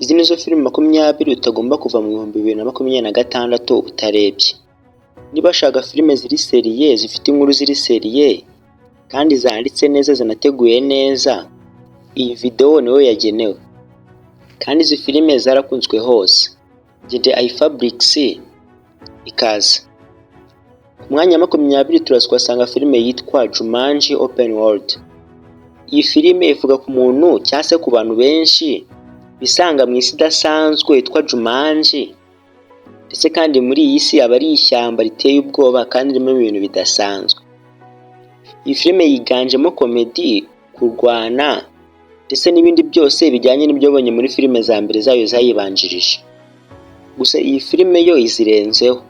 Izi nizo filime 20 utagomba kuva mu 2026 utarebye. Niba ushaka filime ziri seriye, zifite inkuru ziri seriye kandi zanditse neza, zinateguye neza, iyi video niyo yagenewe. Kandi izi filime zarakunzwe hose. Jide iFabrics ikaze. Ku mwanya wa 20 turasanga filime yitwa Jumanji Open World. Iyi filime ivuga ku muntu cyangwa se ku bantu benshi bisanga mu isi idasanzwe yitwa Jumanji, ndetse kandi muri iyi si aba ari ishyamba riteye ubwoba kandi ririmo ibintu bidasanzwe. Iyi filime yiganjemo komedi, kurwana ndetse n'ibindi byose bijyanye n'ibyo bonye muri filime za mbere zayo zayibanjirije. Gusa iyi filime yo izirenzeho.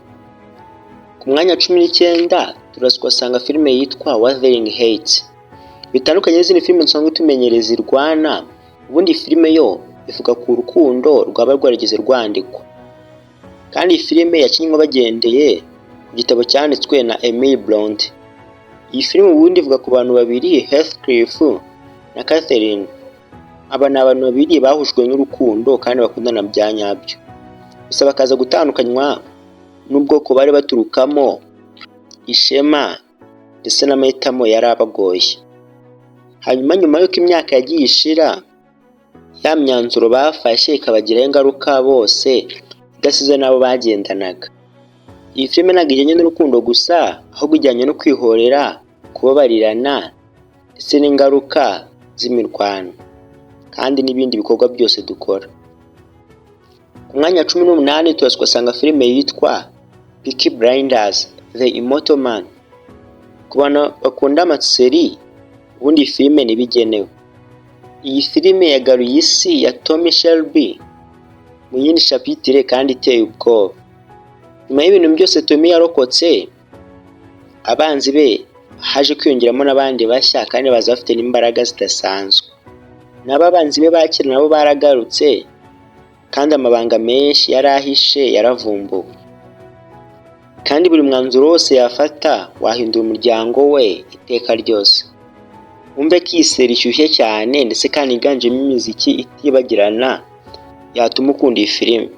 Ku mwanya 19 turasanga filime yitwa Wuthering Heights. Bitandukanye n'izindi filime nsanzwe tumenyereye zirwana, ubundi filime yo ivuga ku rukundo rwaba rwarigeze rwandikwa. Kandi iyi filime yakinnye bagendeye ku gitabo cyanditswe na Emily Blunt. Iyi filime ubundi ivuga ku bantu babiri, Heathcliff na Catherine. Aba ni abantu babiri bahujwe n'urukundo kandi bakundana bya nyabyo. Gusa bakaza gutandukanywa n'ubwoko bari baturukamo, ishema ndetse n'amahitamo yari abagoye. Hanyuma nyuma y'uko imyaka yagiye ishira, ya myanzuro bafashe ikabagiraho ingaruka bose, idasize n'abo bagendanaga. Iyi filime ntabwo ijyanye n'urukundo gusa, ahubwo ijyanye no kwihorera, kubabarirana ndetse n'ingaruka z'imirwano kandi n'ibindi bikorwa byose dukora. Ku mwanya 18 turasanga filime yitwa Peaky Blinders The Immortal Man. Ku bantu bakunda amaseri, ubundi filime nibigenewe. Iyi filime yagaruye isi ya Tommy Shelby mu yindi chapitre kandi iteye ubwoba. Nyuma y'ibintu byose Tommy yarokotse, abanzi be haje kwiyongeramo n'abandi bashya kandi baza bafite n'imbaraga zidasanzwe. N'aba abanzi be bakira nabo baragarutse kandi amabanga menshi yarahishe yaravumbuwe. Kandi buri mwanzuro wose yafata wahindura umuryango we iteka ryose. Umve ko iyi seri ishyushye cyane ndetse kandi iganjemo imiziki itibagirana yatuma ukunda iyi filime.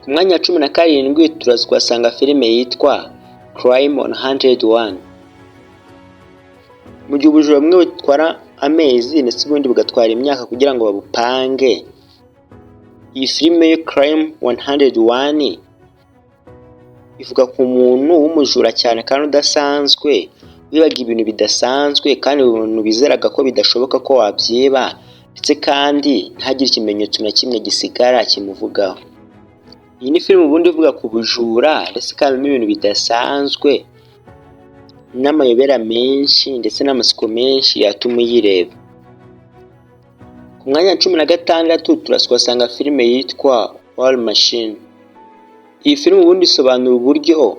Ku mwanya wa 17 turasanga filime yitwa Crime on 101. Mu gihe ubujura bumwe butwara amezi ndetse ubundi bugatwara imyaka kugira ngo babupange, iyi filime yo Crime 101 ivuga ku muntu w'umujura cyane kandi udasanzwe, wibaga ibintu bidasanzwe kandi ibintu bizeraga ko bidashoboka ko wabyiba, ndetse kandi ntagire ikimenyetso na kimwe gisigara kimuvugaho. Iyi ni filime ubundi ivuga ku bujura ndetse kandi n'ibintu bidasanzwe n'amayobera menshi ndetse n'amasiko menshi yatuma uyireba. Ku mwanya wa 16 turasanga filime yitwa War Machine. Iyi filime ubundi isobanura uburyo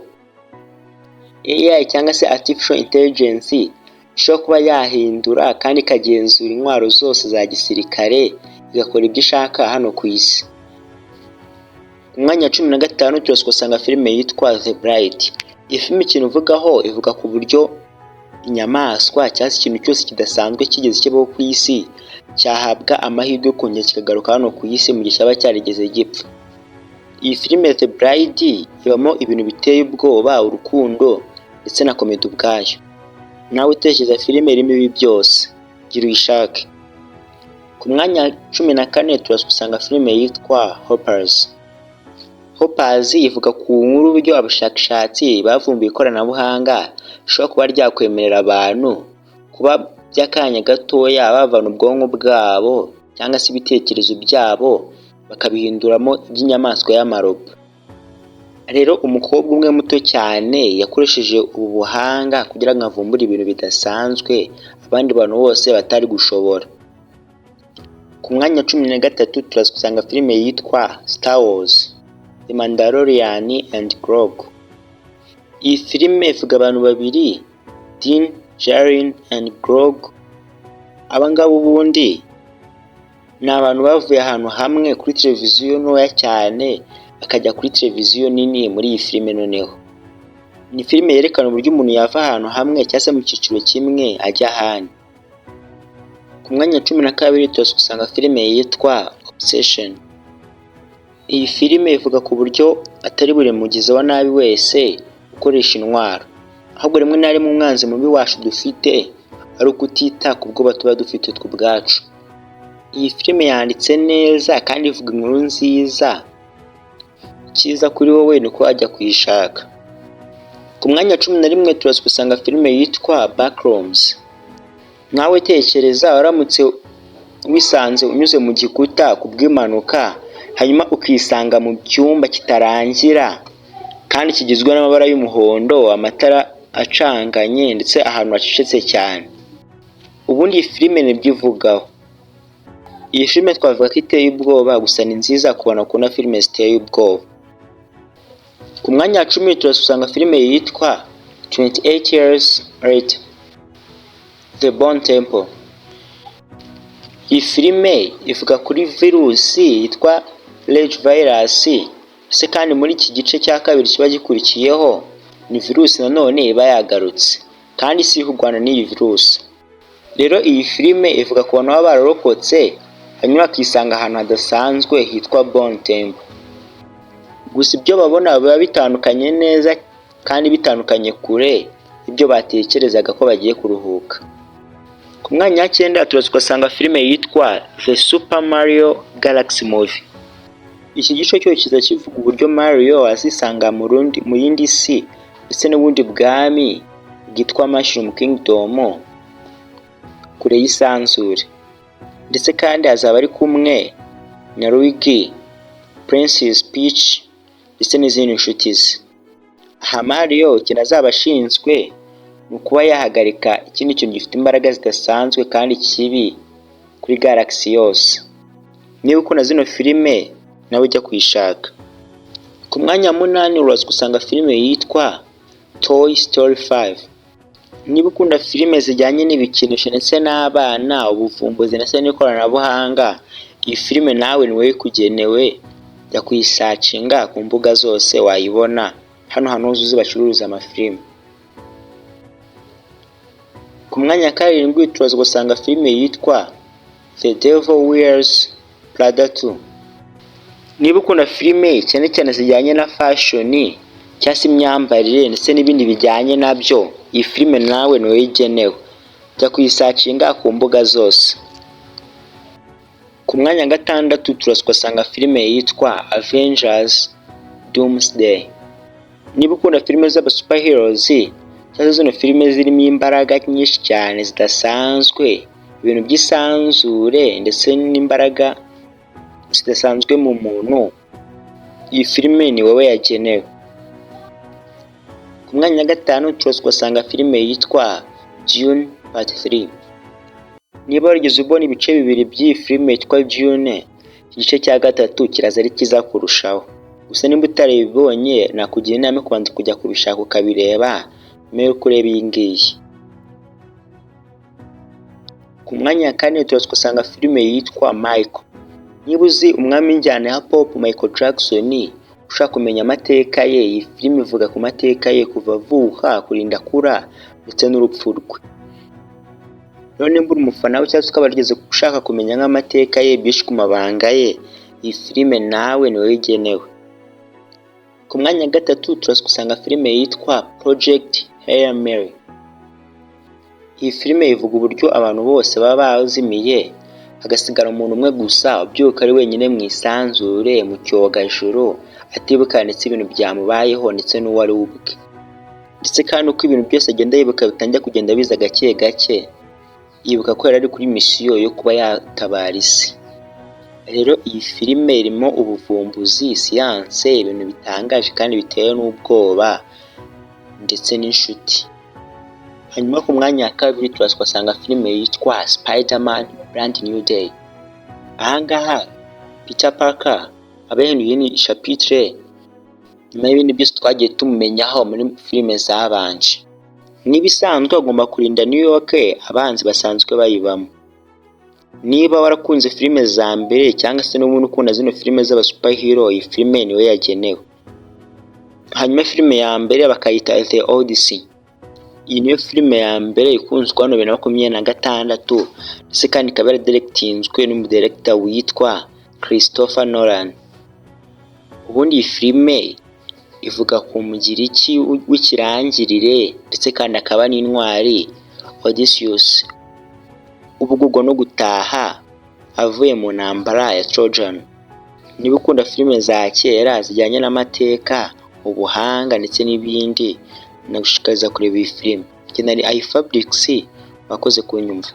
AI cyangwa se Artificial Intelligence ishobora kuba yahindura kandi ikagenzura intwaro zose za gisirikare, igakora ibyo ishaka hano ku isi. Ku mwanya wa 15 turasanga filime yitwa The Bright. Iyi filime ikintu ivuga ku buryo inyamaswa cyangwa ikintu cyose kidasanzwe kigeze kibaho ku isi cyahabwa amahirwe yo kongera kikagaruka hano ku isi mu gihe cyaba cyarigeze gipfa. Iyi filime The Bride ibamo ibintu biteye ubwoba, urukundo ndetse na komedi ubwayo. Nawe utekereza filime irimo ibi byose, gira uyishake. Ku mwanya wa 14 turasanga filime yitwa Hoppers. Hoppers ivuga ku nkuru uburyo abashakashatsi bavumbuye ikoranabuhanga rishobora kuba ryakwemerera abantu kuba by'akanya gatoya bavana ubwonko bwabo cyangwa se ibitekerezo byabo bakabihinduramo iby'inyamaswa y'amarobo. Rero umukobwa umwe muto cyane yakoresheje ubu buhanga kugira ngo avumbure ibintu bidasanzwe abandi bantu bose batari gushobora. Ku mwanya wa 13 turasanga filime yitwa Star Wars The Mandalorian and Grogu. Iyi filime ivuga abantu babiri, Din Djarin and Grogu. Abangabo ubundi ni abantu bavuye ahantu hamwe kuri televiziyo ntoya cyane bakajya kuri televiziyo nini muri iyi filime noneho. Ni filime yerekana uburyo umuntu yava ahantu hamwe cyangwa se mu cyiciro kimwe ajya ahandi. Ku mwanya wa 12 turasanga filime yitwa Obsession. Iyi filime ivuga ku buryo atari buri mugizi wa nabi wese ukoresha intwaro, ahubwo rimwe na rimwe umwanzi mubi wacu dufite ari ukutita ku bwoba tuba dufite twe ubwacu. Iyi filime yanditse neza kandi ivuga inkuru nziza. Icyiza kuri wowe ni uko wajya kuyishaka. Ku mwanya 11 turaza gusanga filime yitwa Backrooms. Nawe tekereza waramutse wisanze unyuze mu gikuta kubw'impanuka, hanyuma ukisanga mu cyumba kitarangira kandi kigizwe n'amabara y'umuhondo, amatara acanganye ndetse ahantu hacecetse cyane. Ubundi iyi filime nibyo ivugaho. Iyi filime twavuga ko iteye ubwoba, gusa ni nziza ku bantu bakunda filime ziteye ubwoba. Ku mwanya 10 turasanga filime yitwa 28 Years Later, The Bone Temple. Iyi filime ivuga kuri virusi yitwa Rage virus, ese kandi muri iki gice cya kabiri kiba gikurikiyeho ni virusi nanone iba yagarutse kandi si kurwana n'iyi virusi. Rero iyi filime ivuga ku bantu baba bararokotse hanyuma bakisanga ahantu hadasanzwe hitwa Bone Temple. Gusa ibyo babona biba bitandukanye neza kandi bitandukanye kure ibyo batekerezaga ko bagiye kuruhuka. Ku mwanya 9 turasanga filime yitwa The Super Mario Galaxy Movie. Iki gice cyo kiza kivuga uburyo Mario azisanga mu yindi si ndetse n'ubundi bwami bwitwa Mushroom Kingdom kure y'isanzure, ndetse kandi azaba ari kumwe na Luigi, Princess Peach ndetse n'izindi nshuti ze. Aha Mario ikintu azaba ashinzwe ni kuba yahagarika ikindi kintu gifite imbaraga zidasanzwe kandi kibi kuri galaxy yose. Niba ukunda zino filime nawe ujya kuyishaka. Ku mwanya 8 uraza gusanga filime yitwa Toy Story 5. Niba ukunda filime zijyanye n'ibikinisho ndetse n'abana, ubuvumbuzi ndetse n'ikoranabuhanga, iyi filime nawe ni wowe kugenewe. Jya kuyisacinga ku mbuga zose wayibona, hano hose bacuruza amafilime. Ku mwanya 7 turaza gusanga filime yitwa The Devil Wears Prada 2. Niba ukunda filime cyane cyane zijyanye na fashion cyangwa se imyambarire ndetse n'ibindi bijyanye nabyo, iyi filime nawe ni wowe igenewe. Jya kuyisacinga ku mbuga zose. Ku mwanya 6 turaza gusanga filime yitwa Avengers Doomsday. Niba ukunda filime z'aba superheroes cyangwa zino filime zirimo imbaraga nyinshi cyane zidasanzwe, ibintu by'isanzure ndetse n'imbaraga zidasanzwe mu muntu, iyi filime ni wowe yagenewe. Ku mwanya 5 turaza gusanga filime yitwa Dune Part 3. Niba warigeze ubona ibice bibiri by'iyi filime yitwa Dune, igice cya gatatu kiraza ari kiza kurushaho. Gusa nimba utarabibonye nakugira inama kubanza kujya kubishaka ukabireba mbere yo kureba iyi ngiyi. Ku mwanya 4 turaza gusanga filime yitwa Michael. Niba uzi umwami w'injyana ya pop Michael Jackson, ushaka kumenya amateka ye, iyi filime ivuga ku mateka ye kuva avuka kurinda akura ndetse n'urupfu rwe. Rero nimba uri umufana we cyangwa se ukaba warigeze ushaka kumenya nk'amateka ye, byinshi ku mabanga ye, iyi filime nawe ni wowe igenewe. Ku mwanya 3 turaza gusanga filime yitwa Project Hail Mary. Iyi filime ivuga uburyo abantu bose baba bazimiye hagasigara umuntu umwe gusa ubyuka ari wenyine mu isanzure mu cyogajuru, atibuka ndetse ibintu byamubayeho ndetse n'uwo ari ubwe, ndetse kandi uko ibintu byose agenda yibuka bitangira kugenda biza gake gake, yibuka ko yari ari kuri misiyo yo kuba yatabara isi. Rero iyi filime irimo ubuvumbuzi, siyanse, ibintu bitangaje kandi biteye n'ubwoba ndetse n'inshuti. Hanyuma ku mwanya wa 2 turasanga filime yitwa Spider-Man Brand New Day. Ahangaha Peter Parker abahinduye ni chapitre nyuma y'ibindi byose twagiye tumumenyaho muri filime zabanje. Nibisanzwe agomba kurinda New York abanzi basanzwe bayibamo. Niba warakunze filime za mbere cyangwa se n'ubundi ukunda zino filime z'aba superhero, iyi filime niwe yagenewe. Hanyuma filime ya mbere bakayita The Odyssey. Iyi niyo filime ya mbere ikunzwe hano 2026 ndetse kandi ikaba directinzwe n'umudirector witwa Christopher Nolan. Ubundi iyi filime ivuga ku mugiriki w'ikirangirire ndetse kandi akaba n'intwari Odysseus ubugurwa no gutaha avuye mu ntambara ya Trojan. Niba ukunda filime za kera zijyanye n'amateka, ubuhanga ndetse n'ibindi, nagushishikariza kureba iyi filime. Njye nari iFabrics, wakoze kunyumva.